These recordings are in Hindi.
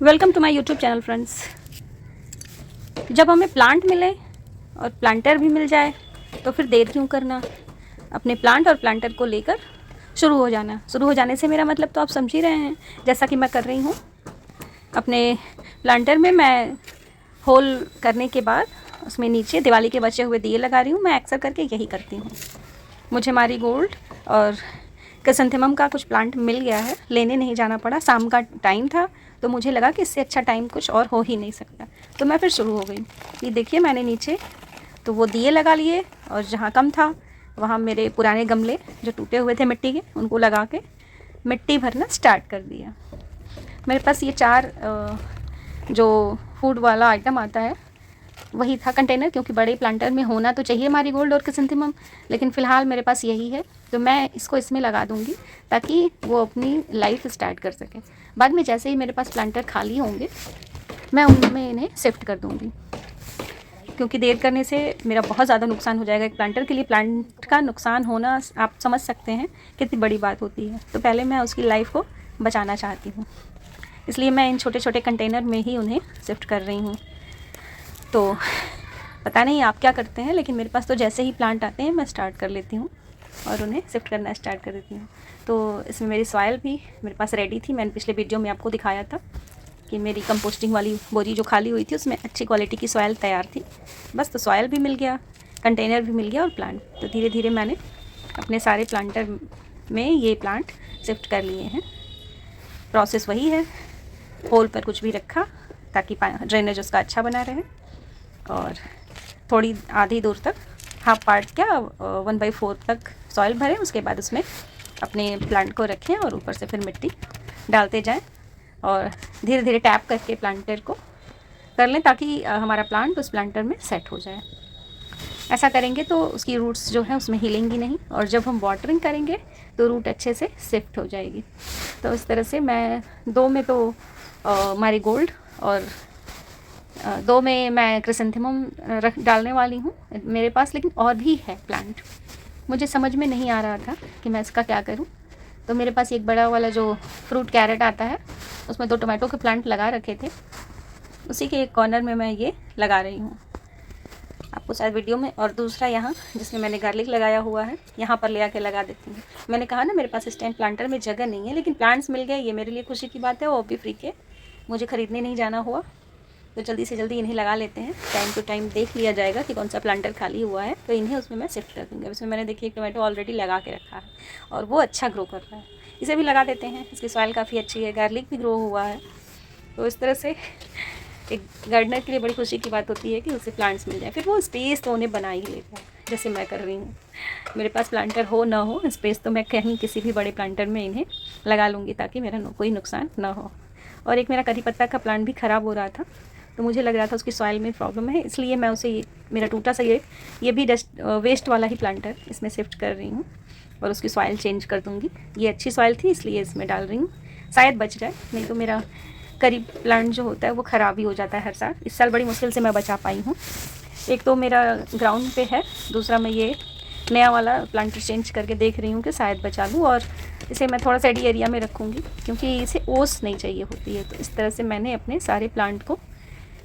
Welcome to my YouTube channel friends. जब हमें प्लांट मिले और प्लांटर भी मिल जाए तो फिर देर क्यों करना, अपने प्लांट और प्लांटर को लेकर शुरू हो जाना। शुरू हो जाने से मेरा मतलब तो आप समझ ही रहे हैं, जैसा कि मैं कर रही हूँ। अपने प्लांटर में मैं होल करने के बाद उसमें नीचे दिवाली के बचे हुए दिए लगा रही हूँ। मैं अक्सर करके यही करती हूँ। मुझे मैरीगोल्ड और क्रिसैंथेमम का कुछ प्लांट मिल गया है, लेने नहीं जाना पड़ा। शाम का टाइम था तो मुझे लगा कि इससे अच्छा टाइम कुछ और हो ही नहीं सकता, तो मैं फिर शुरू हो गई। ये देखिए, मैंने नीचे तो वो दिए लगा लिए और जहाँ कम था वहाँ मेरे पुराने गमले जो टूटे हुए थे मिट्टी के, उनको लगा के मिट्टी भरना स्टार्ट कर दिया। मेरे पास ये 4 जो फूड वाला आइटम आता है वही था कंटेनर, क्योंकि बड़े प्लांटर में होना तो चाहिए मैरीगोल्ड और क्रिसैंथेमम, लेकिन फ़िलहाल मेरे पास यही है। तो मैं इसको इसमें लगा दूँगी ताकि वो अपनी लाइफ स्टार्ट कर सके। बाद में जैसे ही मेरे पास प्लांटर खाली होंगे मैं उनमें इन्हें शिफ्ट कर दूँगी, क्योंकि देर करने से मेरा बहुत ज़्यादा नुकसान हो जाएगा। एक प्लांटर के लिए प्लांट का नुकसान होना आप समझ सकते हैं कितनी बड़ी बात होती है। तो पहले मैं उसकी लाइफ को बचाना चाहती हूँ, इसलिए मैं इन छोटे छोटे कंटेनर में ही उन्हें शिफ्ट कर रही हूँ। तो पता नहीं आप क्या करते हैं, लेकिन मेरे पास तो जैसे ही प्लांट आते हैं मैं स्टार्ट कर लेती हूँ और उन्हें शिफ्ट करना स्टार्ट कर देती हूँ। तो इसमें मेरी सॉइल भी मेरे पास रेडी थी। मैंने पिछले वीडियो में आपको दिखाया था कि मेरी कंपोस्टिंग वाली बोरी जो खाली हुई थी उसमें अच्छी क्वालिटी की सॉइल तैयार थी। बस तो सॉइल भी मिल गया, कंटेनर भी मिल गया और प्लांट। तो धीरे धीरे मैंने अपने सारे प्लांटर में ये प्लांट शिफ्ट कर लिए हैं। प्रोसेस वही है, होल पर कुछ भी रखा ताकि ड्रेनेज उसका अच्छा बना रहे, और थोड़ी आधी दूर तक, हाफ पार्ट क्या 1/4 तक सॉइल भरें। उसके बाद उसमें अपने प्लांट को रखें और ऊपर से फिर मिट्टी डालते जाएं और धीरे धीरे टैप करके प्लांटर को कर लें ताकि हमारा प्लांट उस प्लांटर में सेट हो जाए। ऐसा करेंगे तो उसकी रूट्स जो है उसमें हिलेंगी नहीं, और जब हम वाटरिंग करेंगे तो रूट अच्छे से शिफ्ट हो जाएगी। तो इस तरह से मैं 2 में तो मैरीगोल्ड और 2 में मैं क्रिसैंथेमम रख डालने वाली हूँ मेरे पास, लेकिन और भी है प्लांट। मुझे समझ में नहीं आ रहा था कि मैं इसका क्या करूँ। तो मेरे पास एक बड़ा वाला जो फ्रूट कैरेट आता है उसमें 2 टोमेटो के प्लांट लगा रखे थे, उसी के एक कॉर्नर में मैं ये लगा रही हूँ आपको शायद वीडियो में। और दूसरा यहाँ जिसमें मैंने गार्लिक लगाया हुआ है, यहाँ पर ले आके लगा देती हूँ। मैंने कहा ना मेरे पास स्टैंड प्लांटर में जगह नहीं है, लेकिन प्लांट्स मिल गए, ये मेरे लिए खुशी की बात है। वो भी फ्री के, मुझे ख़रीदने नहीं जाना हुआ, तो जल्दी से जल्दी इन्हें लगा लेते हैं। टाइम टू टाइम देख लिया जाएगा कि कौन सा प्लांटर खाली हुआ है, तो इन्हें उसमें मैं शिफ्ट कर दूँगी। इसमें मैंने देखिए एक टोमेटो ऑलरेडी लगा के रखा है और वो अच्छा ग्रो कर रहा है, इसे भी लगा देते हैं। इसकी सॉइल काफ़ी अच्छी है, गार्लिक भी ग्रो हुआ है। तो इस तरह से एक गार्डनर के लिए बड़ी खुशी की बात होती है कि उसे प्लांट्स मिल जाए। फिर वो स्पेस तो उन्हें बना ही लेता है, जैसे मैं कर रही हूँ। मेरे पास प्लांटर हो ना हो, स्पेस तो मैं कहीं किसी भी बड़े प्लांटर में इन्हें लगा लूँगी ताकि मेरा कोई नुकसान ना हो। और एक मेरा करी पत्ता का प्लांट भी ख़राब हो रहा था, तो मुझे लग रहा था उसकी सॉइल में प्रॉब्लम है, इसलिए मैं उसे मेरा टूटा सा ये भी वेस्ट वाला ही प्लांटर इसमें शिफ्ट कर रही हूँ और उसकी सॉइल चेंज कर दूँगी। ये अच्छी सॉइल थी इसलिए इसमें डाल रही हूँ, शायद बच जाए, नहीं तो मेरा करी प्लांट जो होता है वो ख़राब ही हो जाता है हर साल। इस साल बड़ी मुश्किल से मैं बचा पाई हूँ। एक तो मेरा ग्राउंड पे है, दूसरा मैं ये नया वाला प्लांटर चेंज करके देख रही हूँ कि शायद बचा लूँ, और इसे मैं थोड़ा सा एडी एरिया में रखूँगी क्योंकि इसे ओस नहीं चाहिए होती है। तो इस तरह से मैंने अपने सारे प्लांट को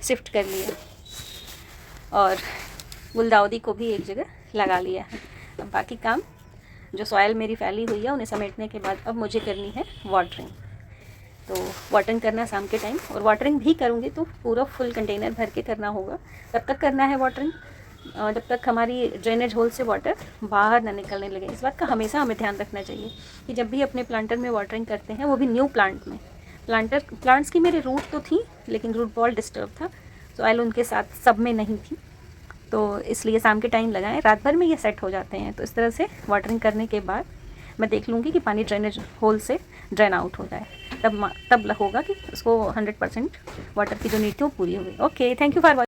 शिफ्ट कर लिया और गुलदाउदी को भी एक जगह लगा लिया है। अब बाकी काम जो सॉइल मेरी फैली हुई है उन्हें समेटने के बाद अब मुझे करनी है वाटरिंग। तो वाटरिंग करना शाम के टाइम, और वाटरिंग भी करूँगी तो पूरा फुल कंटेनर भर के करना होगा। तब तक करना है वाटरिंग जब तक हमारी ड्रेनेज होल से वाटर बाहर ना निकलने लगे। इस बात का हमेशा हमें ध्यान रखना चाहिए कि जब भी अपने प्लांटर में वाटरिंग करते हैं, वो भी न्यू प्लांट में। प्लांट्स की मेरी रूट तो थी, लेकिन रूट बॉल डिस्टर्ब था, सॉइल उनके साथ सब में नहीं थी, तो इसलिए शाम के टाइम लगाएं। रात भर में ये सेट हो जाते हैं। तो इस तरह से वाटरिंग करने के बाद मैं देख लूँगी कि पानी ड्रेनेज होल से ड्रेन आउट हो जाए, तब होगा कि उसको 100% वाटर की जो नीड थी वो पूरी हो गई। Okay, thank you for